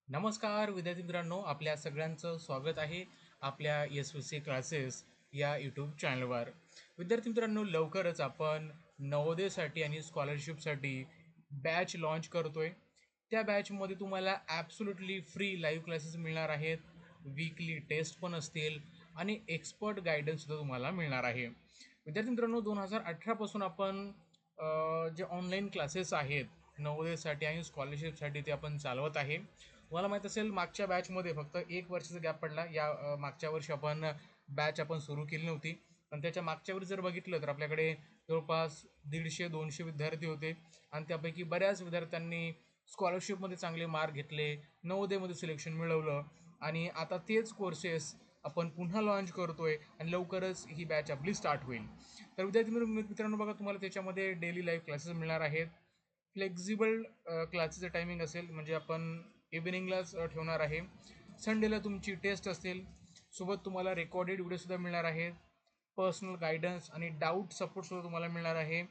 नमस्कार विद्यार्थी मित्रांनो, आपल्या सगळ्यांचं स्वागत आहे आपल्या SVC क्लासेस या यूट्यूब चॅनलवर. विद्यार्थी मित्रांनो, लवकरच आपण नवोदयसाठी आणि स्कॉलरशिपसाठी बॅच लॉन्च करतोय. त्या बॅचमध्ये तुम्हाला ॲब्सोल्युटली फ्री लाईव्ह क्लासेस मिळणार आहेत, वीकली टेस्ट पण असतील आणि एक्सपर्ट गायडन्ससुद्धा तुम्हाला मिळणार आहे. विद्यार्थी मित्रांनो, 2018 पासून आपण जे ऑनलाईन क्लासेस आहेत नवोदयसाठी आणि स्कॉलरशिपसाठी ते आपण चालवत आहे. तुम्हाला माहीत असेल, मागच्या बॅचमध्ये फक्त 1 वर्षाचा गॅप पडला. मागच्या वर्षी बॅच आपण सुरू केली नव्हती. पण त्याच्या मागच्या वेळी जर बघितलं तर आपल्याकडे जवळपास 150-200 विद्यार्थी होते आणि त्यापैकी बऱ्याच विद्यार्थ्यांनी स्कॉलरशिपमध्ये चांगले मार्क घेतले, नवोदयमध्ये सिलेक्शन मिळवलं आणि आता तेच कोर्सेस आपण पुन्हा लॉन्च करतोय आणि लवकरच ही बॅच आपली स्टार्ट होईल. तर विद्यार्थी मित्रांनो, बघा, तुम्हाला त्याच्यामध्ये डेली लाईव्ह क्लासेस मिळणार आहेत. फ्लेक्झिबल क्लासेसचं टायमिंग असेल, म्हणजे आपण इव्हिनिंगलाच ठेवणार आहे. संडेला तुमची टेस्ट असेल, सोबत तुम्हाला रेकॉर्डेड व्हिडिओसुद्धा मिळणार आहेत, पर्सनल गायडन्स आणि डाऊट सपोर्टसुद्धा तुम्हाला मिळणार आहे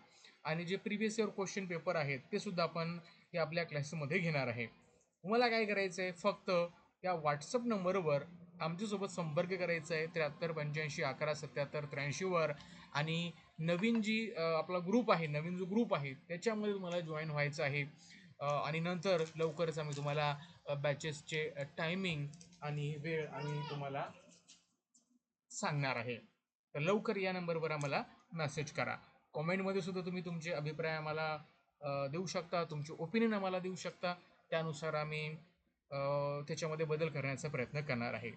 आणि जे प्रिव्हियस इयर क्वेश्चन पेपर आहेत ते सुद्धा आपण हे आपल्या क्लासेसमध्ये घेणार आहे. तुम्हाला काय करायचं आहे, फक्त या व्हॉट्सअप नंबरवर आमच्यासोबत संपर्क करायचा आहे, 7385117783 आणि नवीन आपला ग्रुप आहे, नवीन जो ग्रुप आहे त्याच्यामध्ये तुम्हाला जॉईन व्हायचं आहे. आणि नंतर लवकरच आम्ही तुम्हाला बॅचेसचे टायमिंग आणि वेळ आणि तुम्हाला सांगणार आहे. तर लवकर या नंबरवर आम्हाला मेसेज करा. कॉमेंटमध्ये सुद्धा तुम्ही तुमचे अभिप्राय आम्हाला देऊ शकता, तुमचे ओपिनियन आम्हाला देऊ शकता. त्यानुसार आम्ही त्याच्यामध्ये बदल करण्याचा प्रयत्न करणार आहे.